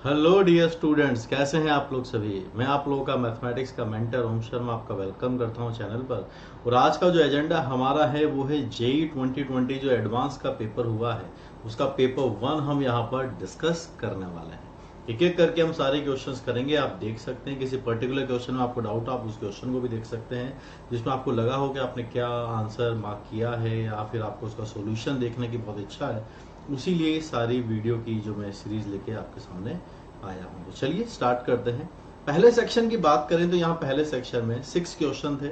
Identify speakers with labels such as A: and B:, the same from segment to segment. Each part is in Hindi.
A: हेलो डियर स्टूडेंट्स, कैसे हैं आप लोग सभी। मैं आप लोगों का मैथमेटिक्स का मेंटर ओम शर्मा आपका वेलकम करता हूं चैनल पर। और आज का जो एजेंडा हमारा है वो है जेई 2020 जो एडवांस का पेपर हुआ है उसका पेपर 1 हम यहां पर डिस्कस करने वाले हैं। एक एक करके हम सारे क्वेश्चंस करेंगे। आप देख सकते हैं किसी पर्टिकुलर क्वेश्चन में आपको डाउट, आप उस क्वेश्चन को भी देख सकते हैं जिसमें आपको लगा हो कि आपने क्या आंसर मार्क किया है या फिर आपको उसका सोल्यूशन देखने की बहुत इच्छा है। उसी लिए सारी वीडियो की जो मैं सीरीज लेके आपके सामने आया हूँ। तो चलिए स्टार्ट करते हैं। पहले सेक्शन की बात करें तो यहाँ पहले सेक्शन में 6 क्वेश्चन थे।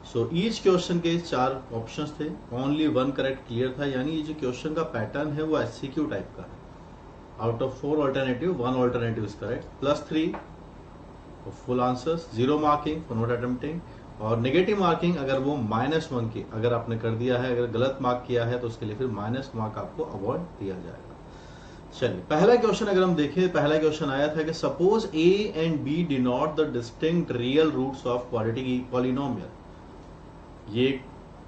A: सो ईच क्वेश्चन के 4 ऑप्शंस थे, ओनली 1 करेक्ट क्लियर था। यानी ये जो क्वेश्चन का पैटर्न है वो एससीक्यू टाइप का है। Out of 4 alternative 1 alternative is correct, +3 full answers, 0 marking for not attempting, और नेगेटिव मार्किंग अगर वो -1 की अगर आपने कर दिया है, अगर गलत मार्क किया है तो उसके लिए फिर माइनस मार्क आपको अवॉर्ड दिया जाएगा। चलिए पहला क्वेश्चन अगर हम देखें, पहला क्वेश्चन आया था कि suppose A and B denote the distinct real roots of quadratic polynomial. ये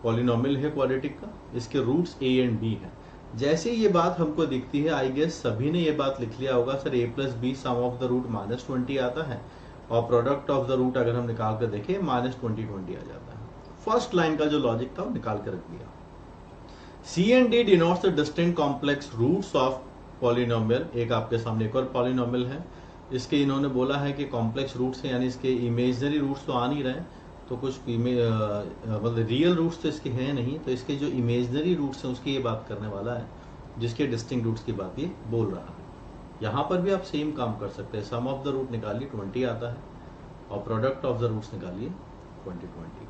A: पॉलिनोमियल है क्वाड्रेटिक का, इसके रूट्स ए एंड बी हैं। जैसे ये बात हमको दिखती है, आई गेस सभी ने ये बात लिख लिया होगा, sir a plus B sum of the root -20 आता है और प्रोडक्ट ऑफ द रूट अगर हम निकाल कर देखें -20 आ जाता है। फर्स्ट लाइन का जो लॉजिक था वो निकाल कर रख दिया। C and D denotes the distinct complex roots of polynomial. एक आपके सामने एक और पॉलिनोमियल है, इसके इन्होंने बोला है कि कॉम्प्लेक्स रूट्स है, यानी इसके इमेजनरी रूट्स तो आ नहीं रहे, तो कुछ मतलब रियल रूट्स तो इसके हैं नहीं, तो इसके जो इमेजनरी रूट्स हैं उसकी ये बात करने वाला है, जिसके डिस्टिंक्ट रूट्स की बात ये बोल रहा है। यहाँ पर भी आप सेम काम कर सकते हैं, सम ऑफ द रूट निकालिए 20 आता है और प्रोडक्ट ऑफ द रूट्स निकालिए 20।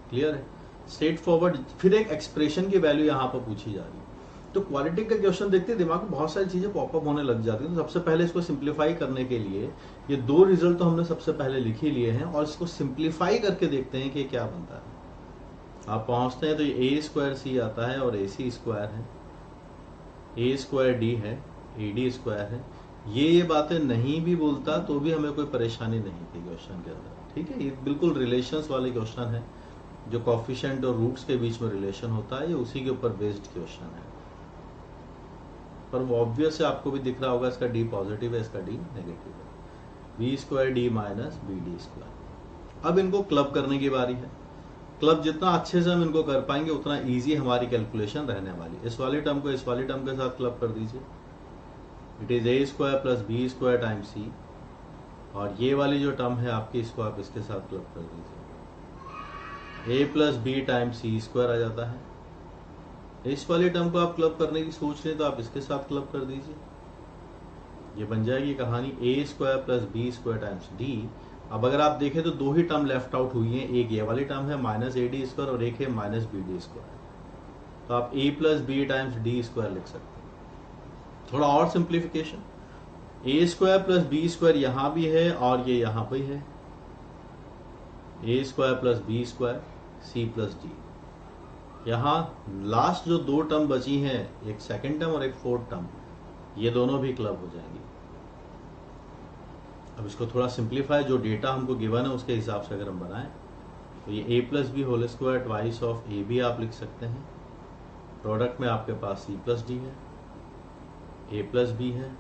A: क्लियर है, स्ट्रेट फॉरवर्ड। फिर एक एक्सप्रेशन की वैल्यू यहाँ पर पूछी जा रही है। तो क्वालिटी का क्वेश्चन देखते हैं दिमाग में बहुत सारी चीजें पॉपअप होने लग जाती हैं। तो सबसे पहले इसको सिंप्लीफाई करने के लिए ये 2 रिजल्ट तो हमने सबसे पहले लिख ही लिए हैं और इसको सिंप्लीफाई करके देखते हैं कि क्या बनता है। आप पहुंचते हैं तो ये a² c आता है और ac² है, a² d है, ad² है। ये बातें नहीं भी बोलता तो भी हमें कोई परेशानी नहीं थी क्वेश्चन के अंदर। ठीक है, ये बिल्कुल रिलेशंस वाले क्वेश्चन है, जो कॉफिशिएंट और रूट्स के बीच में रिलेशन होता है, ये उसी के ऊपर बेस्ड क्वेश्चन है। पर वो ऑब्वियस है, आपको भी दिख रहा होगा, इसका डी पॉजिटिव है, इसका डी नेगेटिव है। b² d minus bd²। अब इनको क्लब करने की बारी है। क्लब जितना अच्छे से हम इनको कर पाएंगे उतना इजी हमारी कैलकुलेशन रहने वाली। इस वाले टर्म को इस वाले टर्म के साथ क्लब कर दीजिए, it is a² plus b² times c, और ये वाली जो टर्म है आपकी, इसको आप इसके साथ क्लब कर दीजिए, a plus B times c² आ जाता है। इस वाले टर्म को आप क्लब करने की सोच रहे तो आप इसके साथ क्लब कर दीजिए, ये बन जाएगी कहानी a² plus b² times d। अब अगर आप देखें तो 2 ही टर्म लेफ्ट आउट हुई हैं, एक ये वाली टर्म है -ad² और एक है -bd²। तो आप a plus B times d² लिख सकते हैं। थोड़ा और सिंप्लीफिकेशन, a² प्लस b² यहां भी है और ये यहां पर है, a² plus b² c plus d। यहाँ लास्ट जो 2 टर्म बची हैं, एक सेकंड टर्म और एक फोर्थ टर्म, ये दोनों भी क्लब हो जाएंगी। अब इसको थोड़ा सिंप्लीफाई, जो डेटा हमको गिवन है उसके हिसाब से अगर हम बनाएं तो ये a plus B whole square twice of A B आप लिख सकते हैं। प्रोडक्ट में आपके पास c प्लस डी है, a प्लस बी है,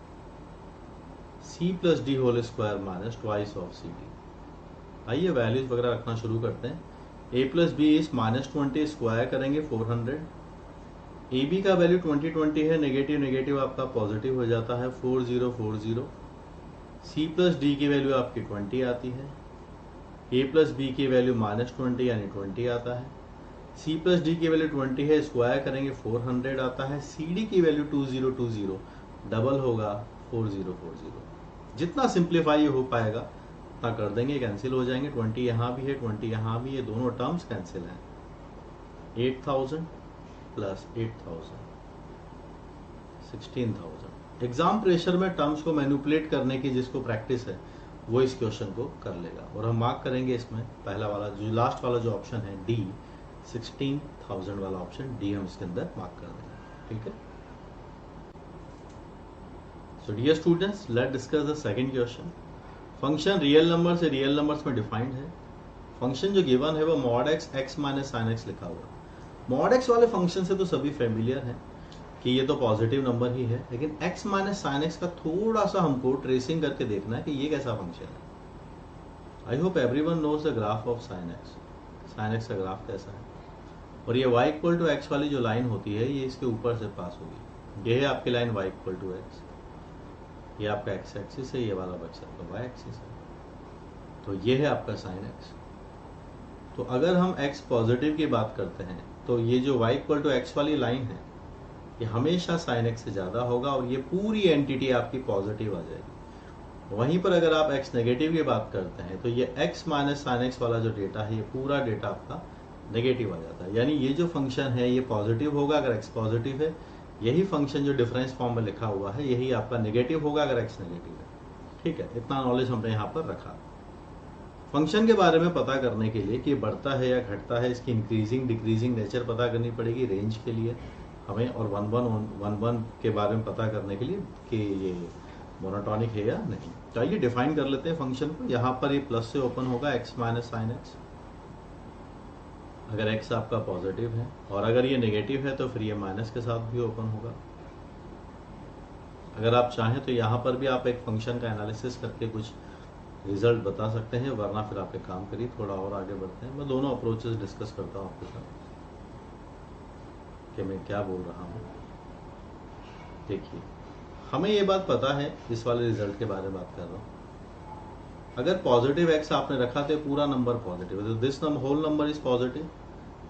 A: c plus D whole square minus twice of C D. आइए वैल्यूज वगैरह रखना शुरू करते हैं। a प्लस बी इस -20 स्क्वायर करेंगे 400, ए बी का वैल्यू 20 है, नेगेटिव नेगेटिव आपका पॉजिटिव हो जाता है 4040। सी प्लस डी की वैल्यू आपकी 20 आती है, ए प्लस बी की वैल्यू -20 यानी 20 आता है, सी प्लस डी की वैल्यू 20 है, स्क्वायर करेंगे 400 आता है, सी डी की वैल्यू 2020, डबल होगा 4040। जितना सिंप्लीफाई हो पाएगा उतना कर देंगे, कैंसिल हो जाएंगे। 20 यहाँ भी है, 20 यहाँ भी है, दोनों टर्म्स कैंसिल हैं। 8000 प्लस 8000 16,000। एग्जाम प्रेशर में टर्म्स को मैनिपुलेट करने की जिसको प्रैक्टिस है वो इस क्वेश्चन को कर लेगा। और हम मार्क करेंगे इसमें पहला वाला जो लास्ट वाला जो ऑप्शन है डी, 16,000 वाला ऑप्शन डी हम इसके अंदर मार्क कर देंगे। ठीक है, so dear students, let discuss the second question. Function real number से रियल नंबर्स में डिफाइंड है। फंक्शन जो गिवन है वो mod x x minus sin x लिखा हुआ है। mod x वाले फंक्शन से तो सभी फेमिलियर हैं। कि ये तो पॉजिटिव नंबर ही है, लेकिन x माइनस साइन एक्स का थोड़ा सा हमको ट्रेसिंग करके देखना है कि ये कैसा फंक्शन है। I hope everyone knows the graph of sine X का ग्राफ कैसा है। और ये y इक्वल टू एक्स वाली जो लाइन होती है ये इसके ऊपर से पास होगी। ये है आपकी line y equal to X, ये आपका x एक्सिस है, ये वाला बक्सा आपका y एक्सिस है, तो ये है आपका साइन एक्स। तो अगर हम x पॉजिटिव की बात करते हैं तो ये जो y इक्वल टू एक्स वाली लाइन है ये हमेशा साइन एक्स से ज़्यादा होगा और ये पूरी एंटिटी आपकी पॉजिटिव आ जाएगी। वहीं पर अगर आप x नेगेटिव की बात करते हैं तो ये x माइनस साइन एक्स वाला जो डेटा है ये पूरा डेटा आपका नेगेटिव आ जाता है। यानी ये जो फंक्शन है ये पॉजिटिव होगा अगर x पॉजिटिव है, यही फंक्शन जो डिफरेंस फॉर्म में लिखा हुआ है यही आपका नेगेटिव होगा अगर x नेगेटिव है। ठीक है, इतना नॉलेज हमने यहाँ पर रखा। फंक्शन के बारे में पता करने के लिए कि बढ़ता है या घटता है, इसकी इंक्रीजिंग डिक्रीजिंग नेचर पता करनी पड़ेगी रेंज के लिए हमें, और 1 के बारे में पता करने के लिए कि ये मोनोटॉनिक है या नहीं। तो आइए डिफाइन कर लेते हैं फंक्शन को। यहाँ पर ये प्लस से ओपन होगा x माइनस साइन एक्स, अगर x आपका पॉजिटिव है, और अगर ये नेगेटिव है तो फिर ये माइनस के साथ भी ओपन होगा। अगर आप चाहें तो यहाँ पर भी आप एक फंक्शन का एनालिसिस करके कुछ रिजल्ट बता सकते हैं, वरना फिर आप एक काम करिए थोड़ा और आगे बढ़ते हैं। मैं दोनों अप्रोचेस डिस्कस करता हूँ आपके साथ कि मैं क्या बोल रहा हूँ। देखिए, हमें ये बात पता है, इस वाले रिजल्ट के बारे में बात कर रहा हूँ। अगर पॉजिटिव x आपने रखा तो पूरा नंबर पॉजिटिव है, तो this whole number is positive,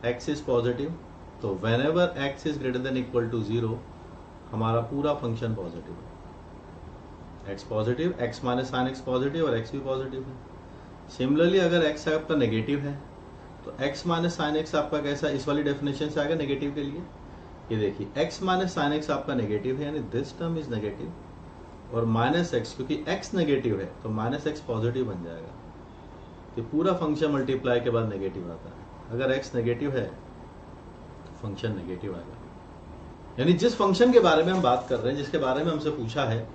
A: x is positive, तो whenever x is greater than equal to 0 हमारा पूरा फंक्शन पॉजिटिव है। x positive, x minus sine x positive और x भी पॉजिटिव है। सिमिलरली अगर x आपका नेगेटिव है तो x माइनस साइन एक्स आपका कैसा, इस वाली डेफिनेशन से आएगा नेगेटिव के लिए। ये देखिए x माइनस साइन एक्स आपका नेगेटिव है, यानी दिस टर्म इज नेगेटिव, और माइनस एक्स, क्योंकि x नेगेटिव है तो माइनस एक्स पॉजिटिव बन जाएगा। तो पूरा फंक्शन मल्टीप्लाई के बाद नेगेटिव आता है। अगर x नेगेटिव है तो फंक्शन नेगेटिव आएगा। यानी जिस फंक्शन के बारे में हम बात कर रहे हैं, जिसके बारे में हमसे पूछा है,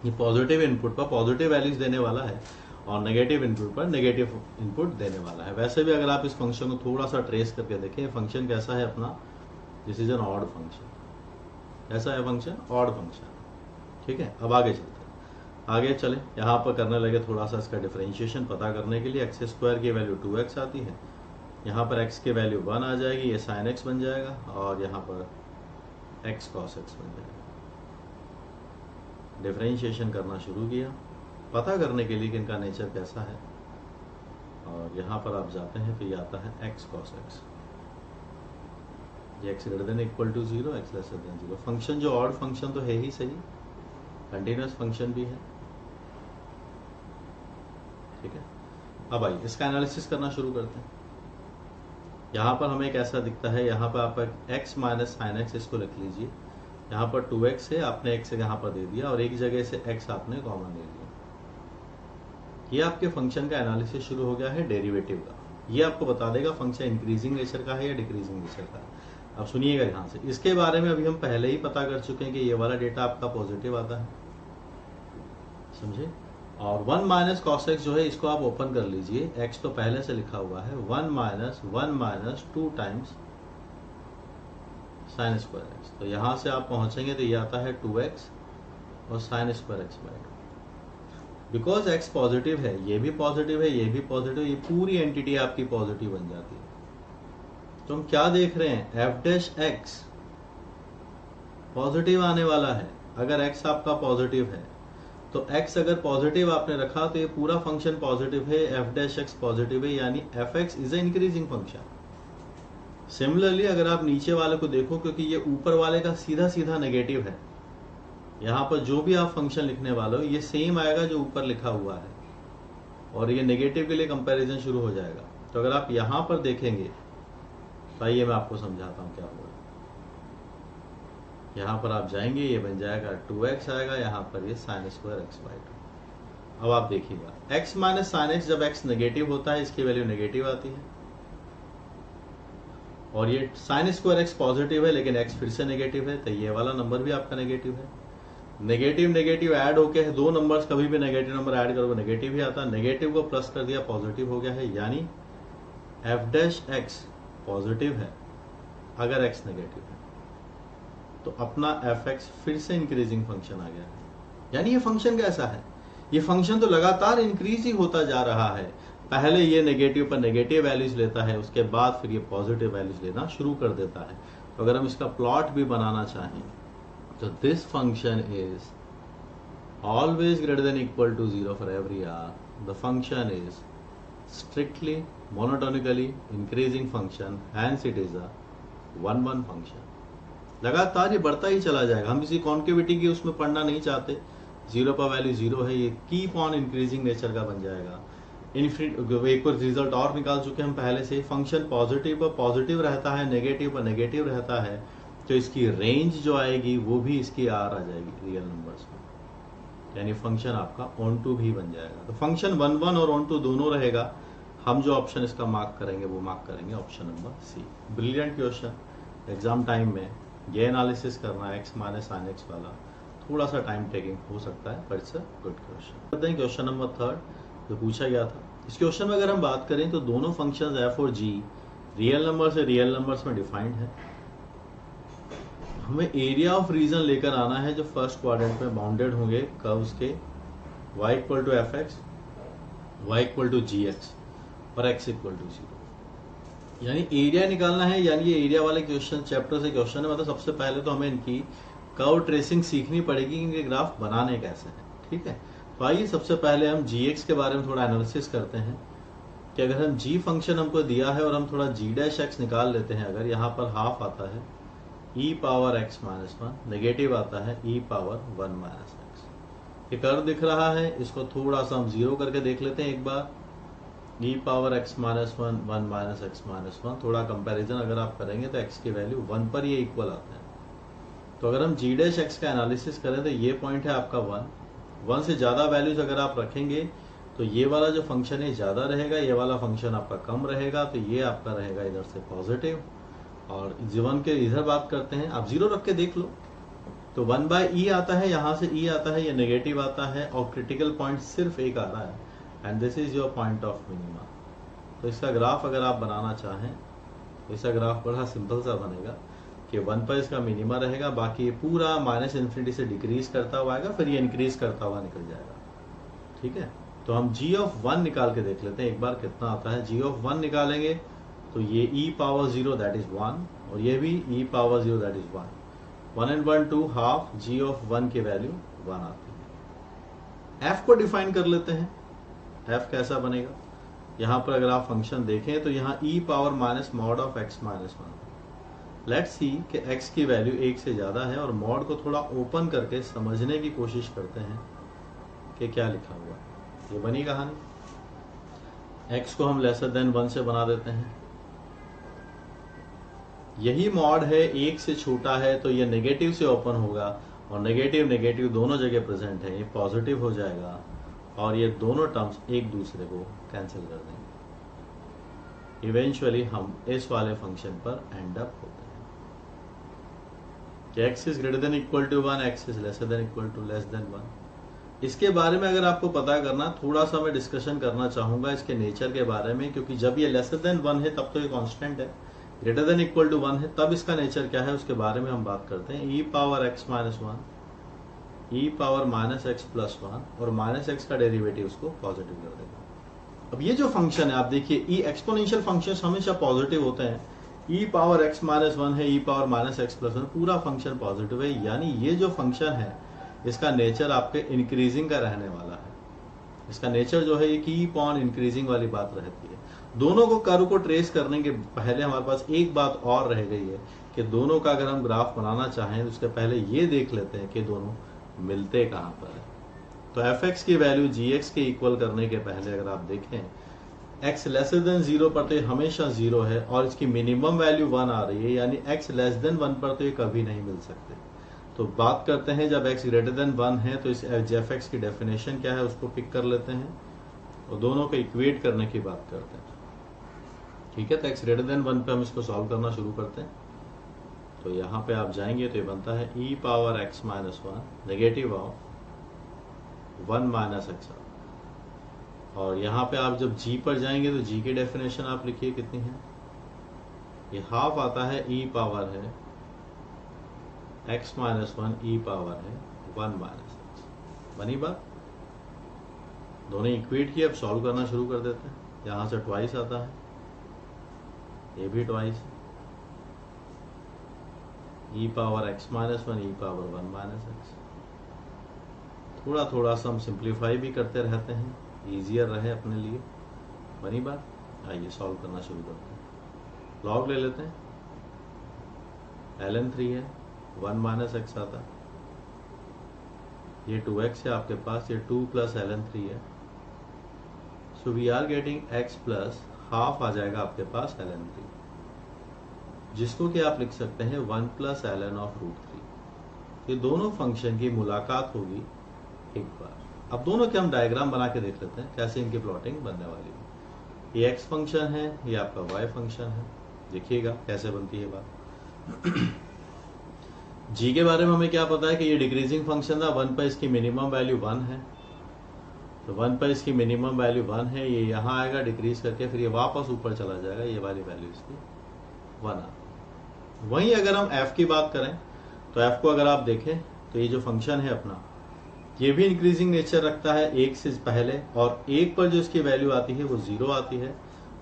A: ये पॉजिटिव इनपुट पर पॉजिटिव वैल्यूज देने वाला है और नेगेटिव इनपुट पर नेगेटिव इनपुट देने वाला है। वैसे भी अगर आप इस फंक्शन को थोड़ा सा ट्रेस करके देखें, फंक्शन कैसा है अपना, this is an odd function. कैसा है फंक्शन? Odd function. ठीक है, अब आगे चलते हैं। आगे चले, यहाँ पर करने लगे थोड़ा सा इसका डिफरेंशिएशन पता करने के लिए। एक्स स्क्वायर की वैल्यू 2x आती है, यहाँ पर x की वैल्यू 1 आ जाएगी, ये साइन एक्स बन जाएगा, और यहाँ पर x cos x बन जाएगा। डिफरेंशिएशन करना शुरू किया पता करने के लिए कि इनका नेचर कैसा है, और यहाँ पर आप जाते हैं तो ये आता है x cos x, ये x greater than equal to 0, x lesser than 0। Function जो ऑड फंक्शन तो है ही सही, कंटिन्यूस फंक्शन भी है। ठीक है, अब आइए इसका एनालिसिस करना शुरू करते हैं। यहाँ पर हमें कैसा दिखता है, यहाँ पर आप x माइनस साइन एक्स इसको रख लीजिए, यहाँ पर 2x है, आपने x यहाँ पर दे दिया और एक जगह से x आपने कॉमन ले लिया। ये आपके फंक्शन का एनालिसिस शुरू हो गया है डेरिवेटिव का। ये आपको बता देगा फंक्शन इंक्रीजिंग नेचर का है या डिक्रीजिंग नेचर का है। अब सुनिएगा यहाँ से, इसके बारे में अभी हम पहले ही पता कर चुके हैं कि ये वाला डेटा आपका पॉजिटिव आता है, समझे। और 1 माइनस कॉस एक्स जो है इसको आप ओपन कर लीजिए, x तो पहले से लिखा हुआ है, 1 minus 2 times sine square x. तो यहाँ से आप पहुँचेंगे तो ये आता है 2x और sine square x by 2। Because x positive है, ये भी पॉजिटिव है, ये भी पॉजिटिव, ये पूरी एंटिटी आपकी पॉजिटिव बन जाती है। तो हम क्या देख रहे हैं, एफ डैश एक्स पॉजिटिव आने वाला है। अगर x आपका पॉजिटिव है तो x अगर पॉजिटिव आपने रखा तो ये पूरा फंक्शन पॉजिटिव है, एफ डैश एक्स पॉजिटिव है, यानी F x is a increasing function. Similarly अगर आप नीचे वाले को देखो, क्योंकि ये ऊपर वाले का सीधा सीधा नेगेटिव है, यहाँ पर जो भी आप फंक्शन लिखने वाले हो ये सेम आएगा जो ऊपर लिखा हुआ है, और ये नेगेटिव के लिए कंपैरिजन शुरू हो जाएगा। तो अगर आप यहाँ पर देखेंगे तो आइए मैं आपको समझाता हूँ क्या होगा। यहाँ पर आप जाएंगे, ये बन जाएगा 2x आएगा, यहाँ पर ये साइन स्क्वायर एक्स बाई 2। अब आप देखिएगा, x माइनस साइन एक्स, जब x नेगेटिव होता है इसकी वैल्यू नेगेटिव आती है, और ये साइन स्क्वायर एक्स पॉजिटिव है लेकिन x फिर से नेगेटिव है, तो ये वाला नंबर भी आपका नेगेटिव है। नेगेटिव नेगेटिव ऐड होके दो नंबर्स, कभी भी नेगेटिव नंबर ऐड करोगे नेगेटिव ही आता है, नेगेटिव को प्लस कर दिया पॉजिटिव हो गया है, यानी एफ डैश एक्स पॉजिटिव है अगर x नेगेटिव है। तो अपना एफ एक्स फिर से इंक्रीजिंग फंक्शन आ गया है। यानी ये फंक्शन कैसा है, ये फंक्शन तो लगातार इंक्रीज ही होता जा रहा है। पहले ये नेगेटिव पर नेगेटिव वैल्यूज लेता है, उसके बाद फिर ये पॉजिटिव वैल्यूज लेना शुरू कर देता है। तो अगर हम इसका प्लॉट भी बनाना चाहें तो this function is always greater than equal to 0 for every R. The function is strictly monotonically increasing function, hence it is a 1-1 function। लगातार ये बढ़ता ही चला जाएगा। हम इसी कॉन्केविटी की उसमें पढ़ना नहीं चाहते, 0 पर वैल्यू 0 है, ये कीप ऑन इंक्रीजिंग नेचर का बन जाएगा। इनफिनिट एक और रिजल्ट और निकाल चुके हम पहले से, फंक्शन पॉजिटिव पर पॉजिटिव रहता है, नेगेटिव पर नेगेटिव रहता है, तो इसकी रेंज जो आएगी वो भी इसकी आर आ जाएगी रियल नंबर्स में, यानी फंक्शन आपका ऑन टू भी बन जाएगा। तो फंक्शन 1-1 और ऑन टू दोनों रहेगा। हम जो ऑप्शन इसका मार्क करेंगे वो मार्क करेंगे option number C. Brilliant question, exam time में ये एनालिसिस करना एक्स माइनस साइन एक्स वाला थोड़ा सा टाइम टेकिंग हो सकता है, but it's a good question. करते हैं क्वेश्चन नंबर 3 जो पूछा गया था। इस क्वेश्चन में अगर हम बात करें तो दोनों फंक्शंस एफ और जी रियल नंबर से रियल नंबर्स में डिफाइंड है। हमें एरिया ऑफ रीजन लेकर आना है जो फर्स्ट क्वाड्रेंट में बाउंडेड होंगे कर्व्स के y equal to f x, y equal to g x और x इक्वल टू 0। यानी एरिया निकालना है, यानी ये एरिया वाले क्वेश्चन चैप्टर से क्वेश्चन है। मतलब सबसे पहले तो हमें इनकी कर्व ट्रेसिंग सीखनी पड़ेगी, इनके ग्राफ बनाने कैसे हैं। ठीक है, तो आइए सबसे पहले हम gx के बारे में थोड़ा एनालिसिस करते हैं कि अगर हम g फंक्शन हमको दिया है और हम थोड़ा g डैश x निकाल लेते हैं, अगर यहाँ पर हाफ आता है e power x minus 1, negative आता है e पावर 1 माइनस एक्स। ये कर्व दिख रहा है, इसको थोड़ा सा हम जीरो करके देख लेते हैं एक बार। e power x minus 1, 1 minus x minus 1, थोड़ा कंपैरिजन अगर आप करेंगे तो x की वैल्यू 1 पर ये इक्वल आता है। तो अगर हम g डैश x का एनालिसिस करें तो ये पॉइंट है आपका 1 से ज़्यादा वैल्यूज अगर आप रखेंगे तो ये वाला जो फंक्शन है ज़्यादा रहेगा, ये वाला फंक्शन आपका कम रहेगा, तो ये आपका रहेगा इधर से पॉजिटिव। और जीवन के इधर बात करते हैं, आप जीरो रख के देख लो तो 1/e आता है, यहाँ से e आता है, ये नेगेटिव आता है और क्रिटिकल पॉइंट सिर्फ एक आ रहा है, and this is your point of minima. तो इसका ग्राफ अगर आप बनाना चाहें तो इसका ग्राफ बड़ा सिंपल सा बनेगा कि 1 पर इसका मिनिमा रहेगा, बाकी ये पूरा माइनस इन्फिनिटी से डिक्रीज करता हुआ आएगा, फिर ये इंक्रीज करता हुआ निकल जाएगा। ठीक है, तो हम g ऑफ 1 निकाल के देख लेते हैं एक बार कितना आता है। g ऑफ 1 निकालेंगे तो ये e पावर 0 दैट इज 1 और ये भी e power 0 that is 1। 1 and 1 2 half g of 1 की वैल्यू 1 आती है। f को डिफाइन कर लेते हैं, f कैसा बनेगा। यहाँ पर अगर आप फंक्शन देखें तो यहाँ e power minus mod of x minus 1। Let's see कि x की वैल्यू 1 से ज़्यादा है और मॉड को थोड़ा ओपन करके समझने की कोशिश करते हैं कि क्या लिखा हुआ है। ये बनी कहानी। x को हम लेसर देन 1 से बना देते हैं। यही मॉड है, 1 से छोटा है तो ये नेगेटिव से ओपन होगा और नेगेटिव नेगेटिव दोनों जगह प्रेजेंट है, ये पॉजिटिव हो जाएगा और ये दोनों टर्म्स एक दूसरे को कैंसिल कर देंगे। इवेंचुअली हम इस वाले फंक्शन पर एंड अप होते हैं कि x is greater than equal to 1, x is lesser than equal to less than 1। इसके बारे में अगर आपको पता करना, थोड़ा सा मैं डिस्कशन करना चाहूंगा इसके नेचर के बारे में, क्योंकि जब ये लेसर देन 1 है तब तो ये कांस्टेंट है, ग्रेटर देन इक्वल टू 1 है तब इसका नेचर क्या है उसके बारे में हम बात करते हैं। e power x minus 1, e power minus x plus 1 और माइनस एक्स का डेरिवेटिव उसको पॉजिटिव कर देगा। अब ये जो फंक्शन है आप देखिए, e एक्सपोनेंशियल फंक्शंस हमेशा पॉजिटिव होते हैं। e पावर x माइनस 1 है, e power minus x plus 1, पूरा फंक्शन पॉजिटिव है। यानी ये जो फंक्शन है इसका नेचर आपके इंक्रीजिंग का रहने वाला है। इसका नेचर जो है ये कीप ऑन इंक्रीजिंग वाली बात रहती है। दोनों को कर्व को ट्रेस करने के पहले हमारे पास एक बात और रह गई है कि दोनों का अगर हम ग्राफ बनाना चाहें तो उसके पहले ये देख लेते हैं कि दोनों मिलते कहाँ पर है। तो एफ एक्स की वैल्यू जी एक्स के इक्वल करने के पहले अगर आप देखें एक्स लेसर देन 0 पर तो ये हमेशा 0 है और इसकी मिनिमम वैल्यू 1 आ रही है, यानी एक्स लेस देन 1 पर तो ये कभी नहीं मिल सकते। तो बात करते हैं जब x ग्रेटर देन 1 है तो इस एफ एक्स की डेफिनेशन क्या है उसको पिक कर लेते हैं और दोनों को इक्वेट करने की बात करते हैं। ठीक है, तो x ग्रेटर देन 1 पे हम इसको सॉल्व करना शुरू करते हैं। तो यहाँ पे आप जाएंगे तो ये बनता है e power x minus 1 negative of 1 minus x, और यहाँ पे आप जब g पर जाएंगे तो g की डेफिनेशन आप लिखिए कितनी है, ये हाफ आता है e पावर है x माइनस वन ई पावर है 1 माइनस एक्स। बनी बात? दोनों इक्वेट किए, अब सॉल्व करना शुरू कर देते हैं। यहाँ से ट्वाइस आता है, ये भी ट्वाइस, ई पावर x माइनस वन ई पावर 1 माइनस एक्स। थोड़ा थोड़ा सा हम सिंप्लीफाई भी करते रहते हैं, ईजियर रहे अपने लिए। बनी बात? आइए सॉल्व करना शुरू करते हैं। लॉग ले लेते हैं, ln 3 है, 1 माइनस एक्स आता है, ये 2x है आपके पास, ये 2 प्लस ln 3 है। So we are getting x plus half आ जाएगा आपके पास ln 3, जिसको कि आप लिख सकते हैं 1 प्लस ln ऑफ रूट 3। ये दोनों फंक्शन की मुलाकात होगी एक बार। अब दोनों के हम डायग्राम बना के देख लेते हैं कैसे इनकी प्लॉटिंग बनने वाली है। ये x फंक्शन है, ये आपका y फंक्शन है। देखिएगा कैसे बनती है बात। g के बारे में हमें क्या पता है कि ये डिक्रीजिंग फंक्शन था, 1 पर इसकी मिनिमम वैल्यू 1 है, तो 1 पर इसकी मिनिमम वैल्यू 1 है, ये यहाँ आएगा डिक्रीज करके, फिर ये वापस ऊपर चला जाएगा, ये वाली वैल्यू इसकी 1 आ। वहीं अगर हम f की बात करें तो f को अगर आप देखें तो ये जो फंक्शन है अपना, ये भी इंक्रीजिंग नेचर रखता है 1 से पहले, और 1 पर जो इसकी वैल्यू आती है वो 0 आती है।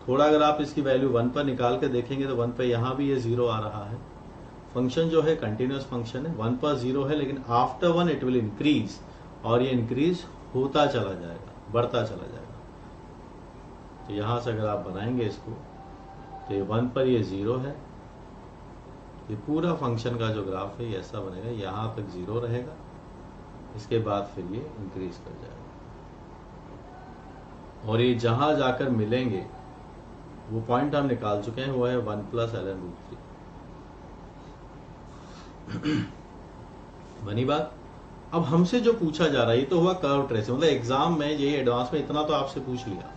A: थोड़ा अगर आप इसकी वैल्यू 1 पर निकाल के देखेंगे तो 1 पर यहाँ भी ये 0 आ रहा है। फंक्शन जो है कंटिन्यूस फंक्शन है, 1 पर 0 है, लेकिन आफ्टर 1 इट विल इंक्रीज, और ये इंक्रीज होता चला जाएगा, बढ़ता चला जाएगा। तो यहाँ से अगर आप बनाएंगे इसको तो ये 1 पर ये 0 है, ये पूरा फंक्शन का जो ग्राफ है ये ऐसा बनेगा, यहाँ तक 0 रहेगा, इसके बाद फिर ये इंक्रीज कर जाएगा, और ये जहां जाकर मिलेंगे वो पॉइंट हम निकाल चुके हैं, वो है 1 प्लस ln रूट 3। बनी बात? अब हमसे जो पूछा जा रहा है ये तो हुआ कर्व ट्रेसिंग, मतलब एग्जाम में ये एडवांस में इतना तो आपसे पूछ लिया।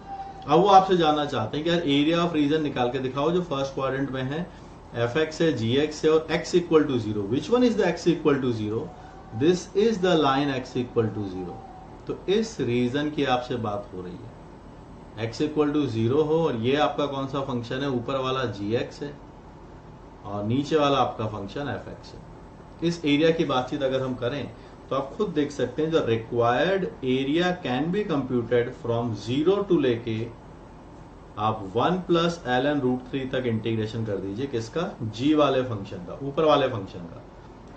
A: अब वो आपसे जानना चाहते हैं कि यार एरिया ऑफ रीजन निकाल के दिखाओ जो फर्स्ट क्वाड्रेंट में है, fx है, gx है और x equal to 0। Which one is the x equal to 0? This is the line x equal to 0। तो इस रीजन की आपसे बात हो रही है, x इक्वल टू 0 हो, और ये आपका कौन सा फंक्शन है? ऊपर वाला gx है और नीचे वाला आपका फंक्शन fx है। इस एरिया की बातचीत अगर हम करें तो आप खुद देख सकते हैं the required area can be computed from 0 to लेके आप 1 प्लस ln रूट 3 तक इंटीग्रेशन कर दीजिए, किसका? g वाले फंक्शन का, ऊपर वाले फंक्शन का।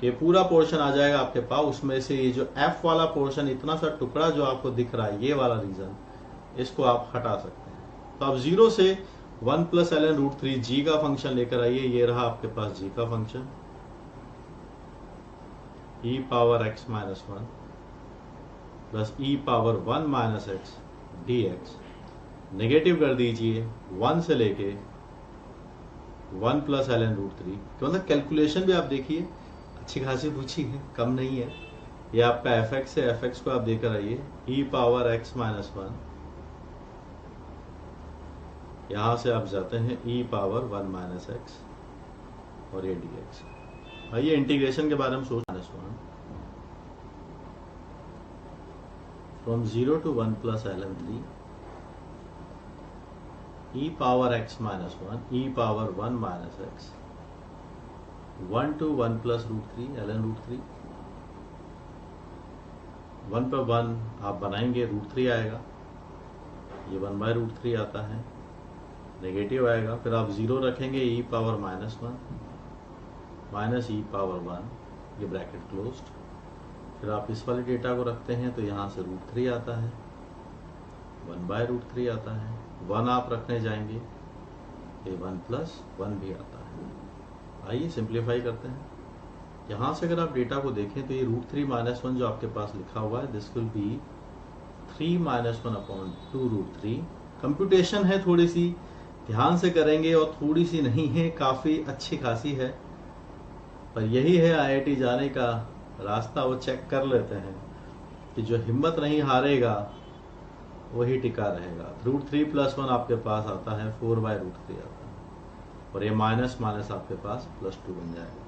A: ये पूरा पोर्शन आ जाएगा आपके पास, उसमें से ये जो f वाला पोर्शन, इतना सा टुकड़ा जो आपको दिख रहा है, ये वाला रीजन, इसको आप हटा सकते हैं। तो आप 0 से 1 प्लस ln रूट 3 g का फंक्शन लेकर आइए, ये रहा आपके पास g का function, e power x minus 1 plus e power 1 minus x dx। Negative कर दीजिए 1 से लेके 1 प्लस ln रूट 3। तो मतलब कैलकुलेशन भी आप देखिए अच्छी खासी पूछी है, कम नहीं है। ये आपका fx है, fx को आप देकर आइए e पावर x माइनस 1, यहां से आप जाते हैं e पावर 1 माइनस एक्स और ये dx। आइए इंटीग्रेशन के बारे में सोच। Minus 1 from 0 to 1 plus ln 3 e power x minus 1 e power 1 minus x 1 to 1 plus root 3 ln root 3। 1 पर 1 आप बनाएंगे, रूट 3 आएगा, ये 1 बाय रूट 3 आता है, नेगेटिव आएगा, फिर आप 0 रखेंगे, e power minus 1 minus e power 1, ये ब्रैकेट क्लोज्ड। फिर आप इस वाले डेटा को रखते हैं तो यहाँ से रूट 3 आता है, 1 बाय रूट 3 आता है, 1 आप रखने जाएंगे, ये 1 प्लस 1 भी आता है। आइए सिंप्लीफाई करते हैं। यहाँ से अगर आप डेटा को देखें तो ये रूट 3 माइनस 1 जो आपके पास लिखा हुआ है, this will be 3 minus 1 upon 2 root 3। Computation है, थोड़ी सी ध्यान से करेंगे और थोड़ी सी नहीं है, काफ़ी अच्छी खासी है, पर यही है IIT जाने का रास्ता। वो चेक कर लेते हैं कि जो हिम्मत नहीं हारेगा वही टिका रहेगा। रूट 3 प्लस 1 आपके पास आता है, 4 बाय रूट 3 आता है, और ये माइनस माइनस आपके पास प्लस 2 बन जाएगा।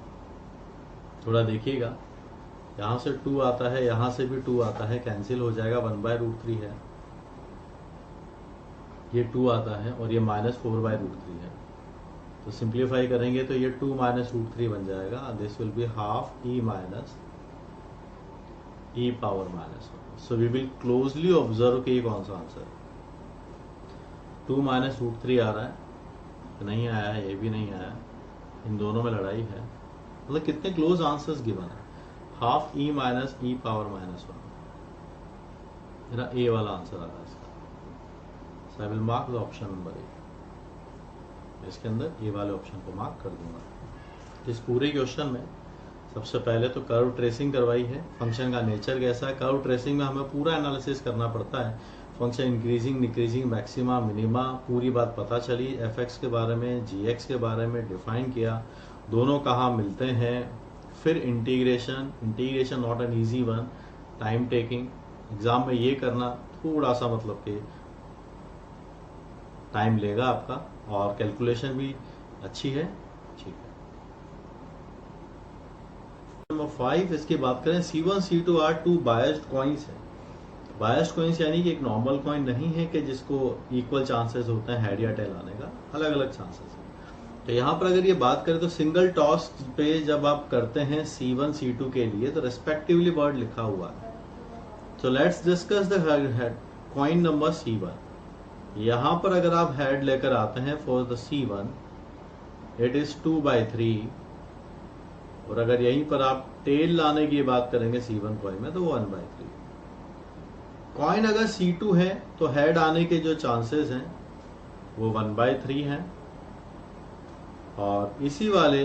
A: थोड़ा देखिएगा, यहाँ से 2 आता है, यहाँ से भी 2 आता है, कैंसिल हो जाएगा, 1 बाय रूट 3 है, ये 2 आता है और ये माइनस 4 बाय रूट 3 है। तो सिंप्लीफाई करेंगे तो ये 2 माइनस रूट 3 बन जाएगा। This will be half e minus e power minus 1। So we will closely observe कि ये कौन सा आंसर है। 2 माइनस रूट 3 आ रहा है, नहीं आया है, ये भी नहीं आया, इन दोनों में लड़ाई है। मतलब कितने क्लोज आंसर्स गिवन है। Half e minus e power minus 1 मेरा ए वाला आंसर आ रहा है इसका। So I will mark the option number A. इसके अंदर ए वाले ऑप्शन को मार्क कर दूंगा। इस पूरे क्वेश्चन में सबसे पहले तो कर्व ट्रेसिंग करवाई है, फंक्शन का नेचर कैसा है। कर्व ट्रेसिंग में हमें पूरा एनालिसिस करना पड़ता है, function increasing decreasing maxima minima पूरी बात पता चली। एफ एक्स के बारे में, जी एक्स के बारे में डिफाइन किया, दोनों कहाँ मिलते हैं। फिर integration, integration not an easy one, time taking. Exam में ये करना थोड़ा सा मतलब कि टाइम लेगा आपका, और कैलकुलेशन भी अच्छी है, ठीक है। नंबर 5 इसकी बात करें, C1 C2 are 2 biased coins है। बायस्ड कॉइन्स यानी कि एक नॉर्मल कॉइन नहीं है कि जिसको इक्वल चांसेस होते हैं हेड या टेल आने का, अलग अलग चांसेस है। तो यहाँ पर अगर ये बात करें तो सिंगल टॉस पे जब आप करते हैं C1 C2 के लिए तो रेस्पेक्टिवली वर्ड लिखा हुआ है। तो let's discuss the head coin number C1। यहाँ पर अगर आप हेड लेकर आते हैं for the C1 it is 2/3, और अगर यहीं पर आप टेल लाने की बात करेंगे C1 कॉइन में तो 1/3। कॉइन अगर C2 है तो हेड आने के जो चांसेस हैं वो 1/3 हैं, और इसी वाले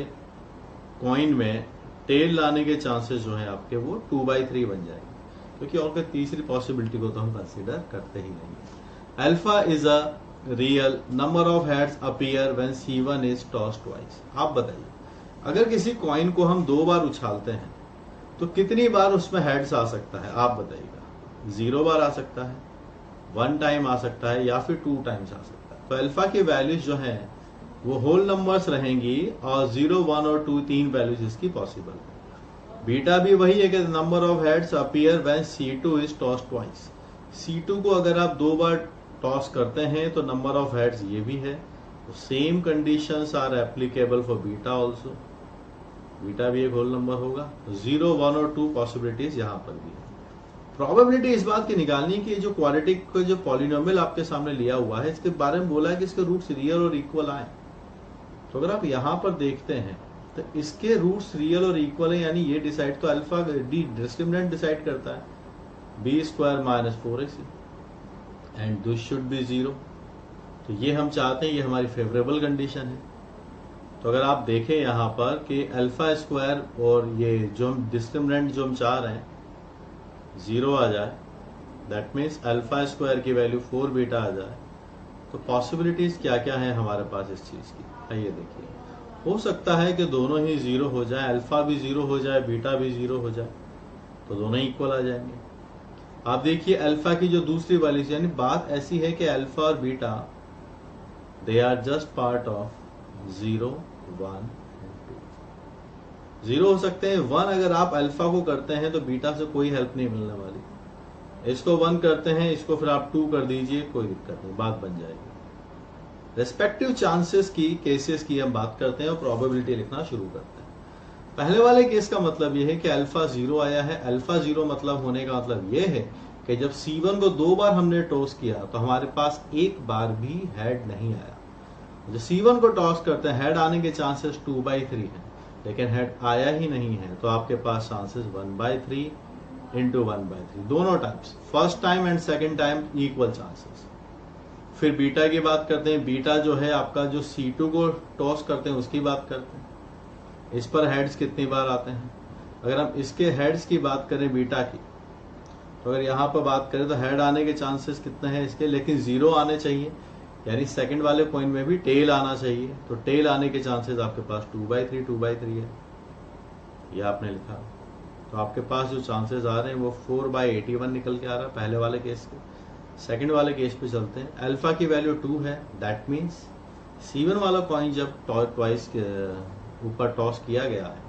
A: कॉइन में टेल लाने के चांसेस जो हैं आपके वो 2/3 बन जाएंगे, क्योंकि और कोई तीसरी पॉसिबिलिटी को तो हम कंसीडर करते ही नहीं। Alpha is a real number of heads appear when C1 is toss twice. आप बताइए, अगर किसी कॉइन को हम 2 बार उछालते हैं तो कितनी बार उसमें हेड्स आ सकता है, आप बताइएगा। 0 बार आ सकता है, 1 टाइम आ सकता है, या फिर 2 टाइम्स आ सकता है। तो अल्फा की वैल्यूज जो है वो होल नंबर्स रहेंगी, और 0 1 और 2 3 वैल्यूज इसकी पॉसिबल है। बीटा भी वही है कि number of heads appear when C2 is toss twice. C2 को अगर आप 2 बार टॉस करते हैं तो नंबर ऑफ हेड्स ये भी है। तो same conditions are applicable for beta also. Beta भी एक होल नंबर होगा। 0 1 और 2 पॉसिबिलिटीज यहाँ पर भी है। प्रोबेबिलिटी इस बात की निकालनी कि जो क्वाड्रेटिक का जो पॉलिनोमियल आपके सामने लिया हुआ है इसके बारे में बोला है कि इसके रूट्स रियल और इक्वल आए। तो अगर आप यहाँ पर देखते हैं तो इसके रूट्स रियल और इक्वल है, यानी ये डिसाइड तो अल्फा डी डिस्क्रिमिनेंट डिसाइड करता है, b² - 4ac and this should be 0। तो ये हम चाहते हैं, ये हमारी फेवरेबल कंडीशन है। तो अगर आप देखें यहाँ पर कि अल्फा स्क्वायर और ये जो हम डिस्क्रिमिनेंट जो हम चाह रहे हैं 0 आ जाए, दैट मीन्स अल्फा स्क्वायर की वैल्यू 4 बीटा आ जाए। तो पॉसिबिलिटीज क्या क्या है हमारे पास इस चीज की, आइए देखिए। हो सकता है कि दोनों ही 0 हो जाए, अल्फा भी 0 हो जाए, बीटा भी 0 हो जाए, तो दोनों ही इक्वल आ जाएंगे। आप देखिए अल्फा की जो दूसरी वैल्यू, यानी बात ऐसी है कि अल्फा और beta they are just part of 0 1 and 2। 0 हो सकते हैं, 1 अगर आप अल्फा को करते हैं तो बीटा से कोई हेल्प नहीं मिलने वाली। इसको 1 करते हैं, इसको फिर आप 2 कर दीजिए, कोई दिक्कत नहीं, बात बन जाएगी। रेस्पेक्टिव चांसेस की, केसेस की हम बात करते हैं और प्रोबेबिलिटी लिखना शुरू करते हैं। पहले वाले केस का मतलब यह है कि अल्फा 0 आया है। अल्फा 0 मतलब होने का मतलब यह है कि जब C1 को 2 बार हमने टॉस किया तो हमारे पास एक बार भी हेड नहीं आया। जब C1 को टॉस करते हैं हेड आने के चांसेस 2/3 हैं, लेकिन हेड आया ही नहीं है, तो आपके पास चांसेस 1/3 × 1/3 दोनों times, first time and second time equal chances. फिर बीटा की बात करते हैं। बीटा जो है आपका जो C2 को टॉस करते हैं उसकी बात करते हैं। इस पर हेड्स कितनी बार आते हैं, अगर हम इसके हेड्स की बात करें बीटा की, तो अगर यहाँ पर बात करें तो हेड आने के चांसेस कितने हैं इसके, लेकिन 0 आने चाहिए, यानी सेकंड वाले पॉइंट में भी टेल आना चाहिए। तो टेल आने के चांसेस आपके पास 2/3 है, ये आपने लिखा। तो आपके पास जो चांसेस आ रहे हैं वो 4/81 निकल के आ रहा है पहले वाले केस के। सेकंड वाले केस पे चलते हैं। अल्फा की वैल्यू 2 है, दैट मीन्स C1 वाला कॉइन जब ट्वाइस के ऊपर टॉस किया गया है,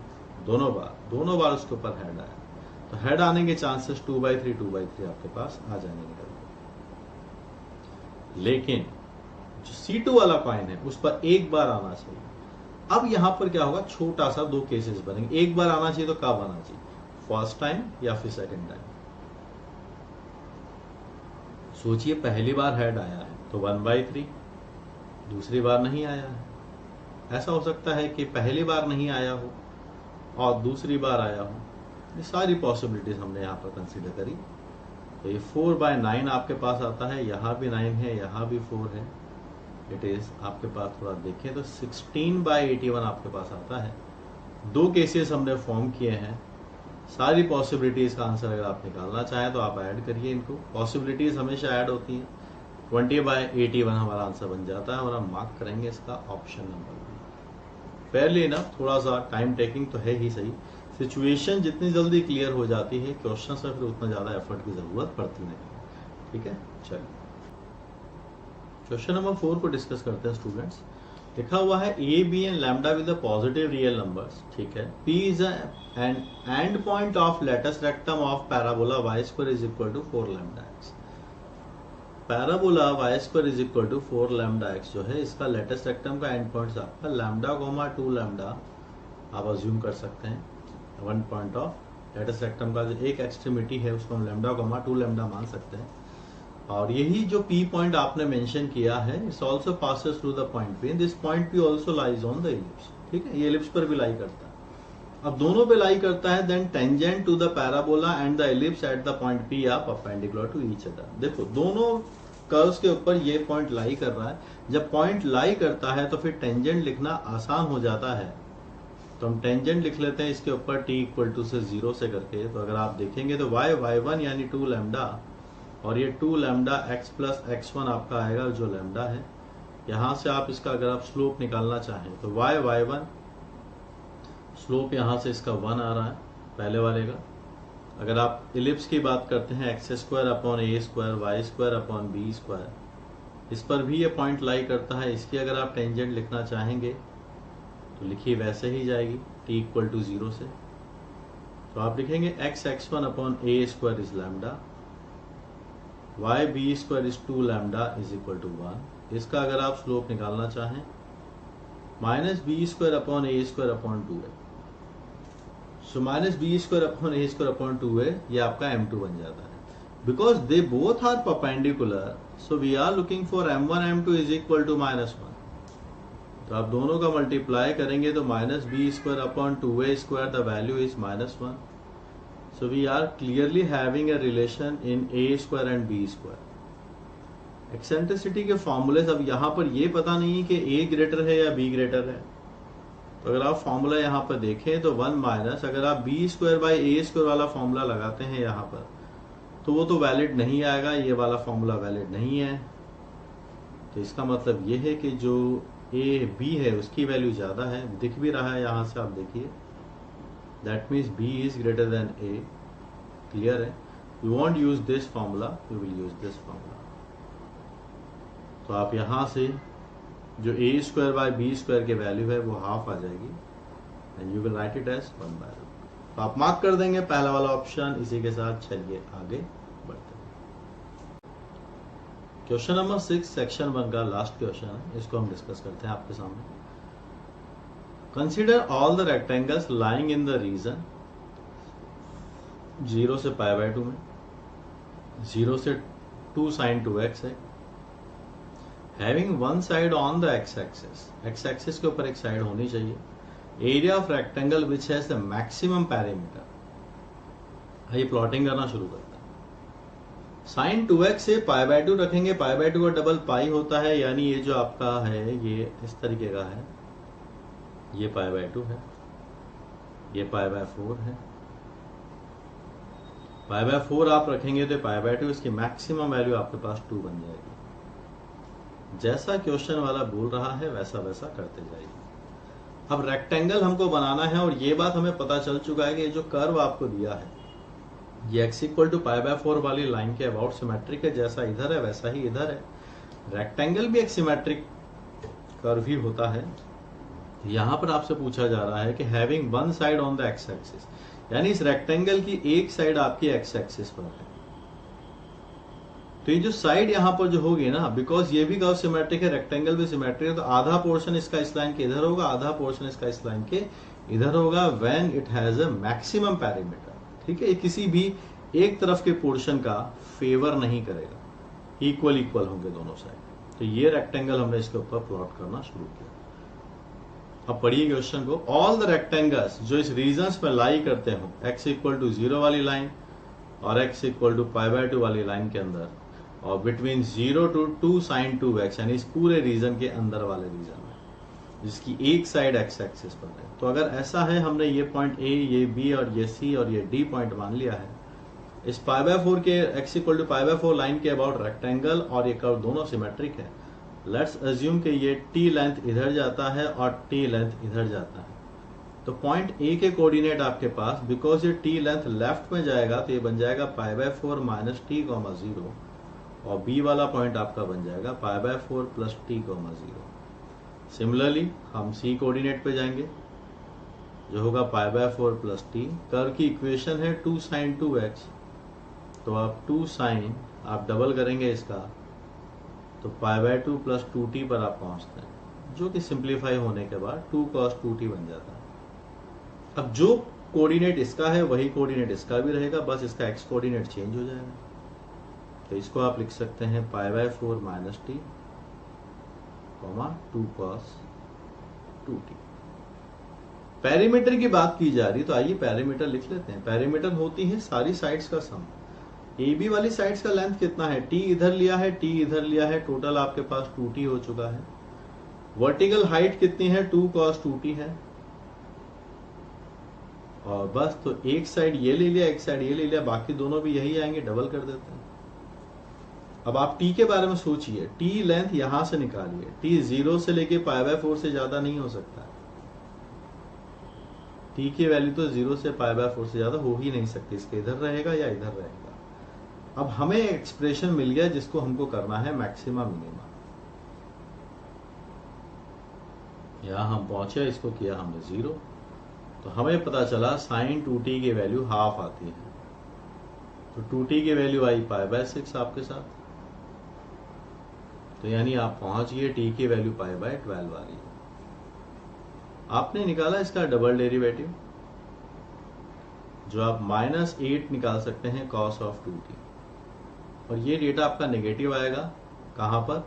A: दोनों बार उसके ऊपर हेड आया, तो हेड आने के चांसेस 2/3 आपके पास आ जाएंगे निकल के। लेकिन जो C2 वाला कॉइन है उस पर एक बार आना चाहिए। अब यहां पर क्या होगा, छोटा सा दो केसेस बनेंगे। एक बार आना चाहिए तो कब आना चाहिए, फर्स्ट टाइम या फिर सेकंड टाइम। सोचिए पहली बार हेड आया है तो 1/3, दूसरी बार नहीं आया है। ऐसा हो सकता है कि पहली बार नहीं आया हो और दूसरी बार आया हो। ये सारी पॉसिबिलिटीज हमने यहाँ पर कंसीडर करी। तो ये 4/9 आपके पास आता है, यहाँ भी 9 है, यहाँ भी 4 है। इट इज आपके पास थोड़ा देखें तो 16/81 आपके पास आता है। दो केसेस हमने फॉर्म किए हैं। सारी पॉसिबिलिटीज का आंसर अगर आप निकालना चाहें तो आप ऐड करिए इनको। पॉसिबिलिटीज हमेशा ऐड होती हैं। 20/81 हमारा आंसर बन जाता है और हम मार्क करेंगे इसका ऑप्शन नंबर बी। फेयरली ना, थोड़ा सा टाइम टेकिंग तो है ही सही। सिचुएशन जितनी जल्दी क्लियर हो जाती है, क्वेश्चन से फिर उतना ज्यादा एफर्ट की जरूरत पड़ती नहीं। ठीक है, चलिए क्वेश्चन नंबर 4 को डिस्कस करते हैं स्टूडेंट्स। लिखा हुआ है a b and lambda with the positive real numbers. ठीक है, P is an end point of latus rectum of parabola y² is equal to 4 lambda x. Parabola y² is equal to 4 lambda x जो है, इसका लेटेस्ट रेक्टम का एंड पॉइंट आपका लैम्डा कोमा 2 लैम्डा आप अज्यूम कर सकते हैं। One point of latus rectum का जो एक एक्सट्रीमिटी है उसको हम लैम्डा कोमा 2 लैम्डा मान सकते हैं। और यही जो P पॉइंट आपने मेंशन किया है, it's also passes through the point P। This point P also lies on the ellipse. ठीक है, ये इलिप्स पर भी लाई करता है। अब दोनों पे लाई करता है, then tangent to the parabola and the ellipse at the point P are perpendicular to each other. देखो दोनों कर्व्स के ऊपर ये पॉइंट लाई कर रहा है। जब पॉइंट लाई करता है तो फिर टेंजेंट लिखना आसान हो जाता है। तो हम टेंजेंट लिख लेते हैं इसके ऊपर t इक्वल टू से 0 से करके। तो अगर आप देखेंगे तो y1 यानी 2 लैम्डा और ये 2 लैम्डा x प्लस x1 आपका आएगा जो लैम्डा है। यहां से आप इसका अगर आप स्लोप निकालना चाहें तो y1 स्लोप यहां से इसका 1 आ रहा है पहले वाले का। अगर आप इलिप्स की बात करते हैं x² upon a square y² upon b square, इस पर भी ये पॉइंट लाई करता है। इसकी अगर आप टेंजेंट लिखना चाहेंगे तो लिखिए वैसे ही जाएगी t इक्वल टू 0 से। तो आप लिखेंगे x1 upon a square is lambda, y² is 2 lambda is equal to 1। इसका अगर आप स्लोप निकालना चाहें -b² upon a² upon 2a। So -b² upon a² upon 2a ये आपका m2 बन जाता है। Because they both are perpendicular, so we are looking for m1 m2 is equal to -1। तो आप दोनों का मल्टीप्लाई करेंगे तो -b² upon 2a² the value is -1। So we are clearly having a relation in a² and b²। Eccentricity के फॉर्मूले अब यहाँ पर ये पता नहीं कि a ग्रेटर है या b ग्रेटर है। तो अगर आप फॉर्मूला यहाँ पर देखें तो 1 माइनस, अगर आप b² a² वाला फॉर्मूला लगाते हैं यहाँ पर तो वो तो वैलिड नहीं आएगा, ये वाला फॉर्मूला वैलिड नहीं है। तो इसका मतलब ये है कि जो a b है उसकी वैल्यू ज़्यादा है, दिख भी रहा है यहाँ से, आप देखिए। That means B is greater than A। Clear है? We won't use this formula, we will use this formula। तो आप यहाँ से जो a² by b² की वैल्यू है वो हाफ आ जाएगी and you will write it as 1/√। तो आप मार्क कर देंगे पहला वाला ऑप्शन। इसी के साथ चलिए आगे बढ़ते हैं। क्वेश्चन नंबर 6 सेक्शन 1 का लास्ट क्वेश्चन है, इसको हम डिस्कस करते हैं आपके सामने। Consider all the rectangles lying in the region 0 से π/2 में, 0 से 2 sin 2x है, having one side on the x-axis। x-axis के ऊपर एक साइड होनी चाहिए। Area of rectangle which has the maximum perimeter। आइए प्लॉटिंग करना शुरू करते हैं। sin 2x से π/2 रखेंगे, π/2 का डबल पाई होता है, यानी ये जो आपका है ये इस तरीके का है। ये π/2 है, ये π/4 है। π/4 आप रखेंगे तो π/2 इसकी मैक्सिमम वैल्यू आपके पास 2 बन जाएगी। जैसा क्वेश्चन वाला बोल रहा है वैसा वैसा करते जाइए। अब रेक्टेंगल हमको बनाना है और ये बात हमें पता चल चुका है कि जो कर्व आपको दिया है ये x इक्वल टू π/4 वाली लाइन के अबाउट सिमेट्रिक है। जैसा इधर है वैसा ही इधर है। रेक्टेंगल भी एक सिमेट्रिक कर्व ही होता है। यहाँ पर आपसे पूछा जा रहा है कि having one side on the x axis, यानी इस रेक्टेंगल की एक साइड आपकी एक्स एक्सिस पर है। तो ये जो साइड यहाँ पर जो होगी ना, बिकॉज ये भी गॉस सिमेट्रिक है, रेक्टेंगल भी सिमेट्रिक है, तो आधा पोर्शन इसका इस लाइन के इधर होगा, आधा पोर्शन इसका इस लाइन के इधर होगा, when it has a maximum parameter. ठीक है, ये किसी भी एक तरफ के पोर्शन का फेवर नहीं करेगा, इक्वल इक्वल होंगे दोनों साइड। तो ये रेक्टेंगल हमने इसके ऊपर प्लॉट करना शुरू किया। अब पढ़िए क्वेश्चन को। ऑल द रेक्टेंगल्स जो इस रीजन्स में लाई करते हो, x इक्वल टू 0 वाली लाइन और x इक्वल टू π/2 वाली लाइन के अंदर, और बिटवीन 0 to 2 sin 2x, यानी इस पूरे रीजन के अंदर वाले रीजन में, जिसकी एक साइड x एक्सिस पर है। तो अगर ऐसा है, हमने ये पॉइंट A, ये B और ये C और ये D पॉइंट मान लिया है, इस π/4 के x इक्वल टू π/4 लाइन के अबाउट रेक्टेंगल और ये कर्व दोनों सिमेट्रिक है। लेट्स अज्यूम कि ये t लेंथ इधर जाता है और t लेंथ इधर जाता है। तो पॉइंट A के कोऑर्डिनेट आपके पास, बिकॉज ये t लेंथ लेफ्ट में जाएगा तो ये बन जाएगा π/4 माइनस t, 0, और B वाला पॉइंट आपका बन जाएगा π/4 प्लस t, 0। सिमिलरली हम C कोऑर्डिनेट पे जाएंगे, जो होगा π/4 प्लस t। कर्व की इक्वेशन है 2 sin 2x, तो आप 2 sin आप डबल करेंगे इसका, तो π/2 प्लस 2t पर आप पहुंचते हैं, जो कि सिंप्लीफाई होने के बाद 2 cos 2t बन जाता है। अब जो कोऑर्डिनेट इसका है वही कोऑर्डिनेट इसका भी रहेगा, बस इसका x कोऑर्डिनेट चेंज हो जाएगा। तो इसको आप लिख सकते हैं π/4 minus t, 2 cos 2t। Parameter की बात की जा रही, तो आइए पैरामीटर लिख लेते हैं। पैरामीटर होती है सारी साइड्स का सम। AB वाली साइड्स का लेंथ कितना है, t इधर लिया है, t इधर लिया है, टोटल आपके पास 2t हो चुका है। वर्टिकल हाइट कितनी है, 2 cos 2t है, और बस तो एक साइड ये ले लिया, एक साइड ये ले लिया, बाकी दोनों भी यही आएंगे, डबल कर देते हैं। अब आप t के बारे में सोचिए, t लेंथ यहां से निकालिए, t 0 से लेके π/4 से ज्यादा नहीं हो सकता। t की वैल्यू तो 0 से π/4 से ज्यादा हो ही नहीं सकती, इसके इधर रहेगा या इधर रहेगा। अब हमें एक्सप्रेशन मिल गया जिसको हमको करना है मैक्सिमा मिनिमा। यहां हम पहुंचे, इसको किया हमने 0, तो हमें पता चला sin 2t की वैल्यू हाफ आती है। तो 2t की वैल्यू आई π/6 आपके साथ, तो यानी आप पहुंच गए t की वैल्यू π/12 वाली। आपने निकाला इसका डबल डेरिवेटिव, जो आप -8 निकाल सकते हैं cos ऑफ 2t, और ये डेटा आपका नेगेटिव आएगा कहां पर,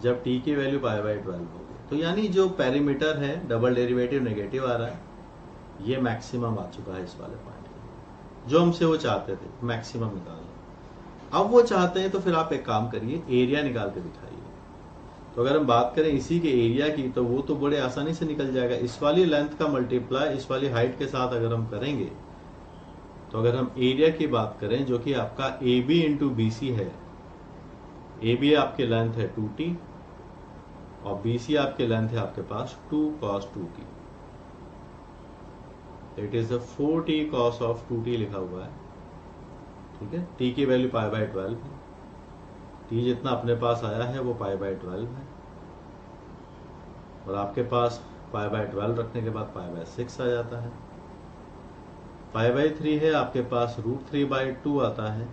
A: जब t की वैल्यू π/12 होगी। तो यानी जो पैरामीटर है डबल डेरिवेटिव नेगेटिव आ रहा है, ये मैक्सिमम आ चुका है इस वाले पॉइंट। जो हमसे वो चाहते थे मैक्सिमम निकालना, अब वो चाहते हैं तो फिर आप एक काम करिए, एरिया निकाल के दिखाइए। तो अगर हम बात करें इसी के एरिया की, तो वो तो बड़े आसानी से निकल जाएगा। इस वाली लेंथ का मल्टीप्लाई इस वाली हाइट के साथ अगर हम करेंगे, तो अगर हम एरिया की बात करें, जो कि आपका AB इंटू BC है, AB आपके लेंथ है 2t और BC आपके लेंथ है आपके पास 2 cos 2t। It is 4t cos of 2t लिखा हुआ है। ठीक है, t की वैल्यू π/12 है, t जितना अपने पास आया है वो π/12 है, और आपके पास π/12 रखने के बाद π/6 आ जाता है। π/3 है आपके पास, √3/2 आता है,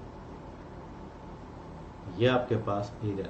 A: ये आपके पास एरिया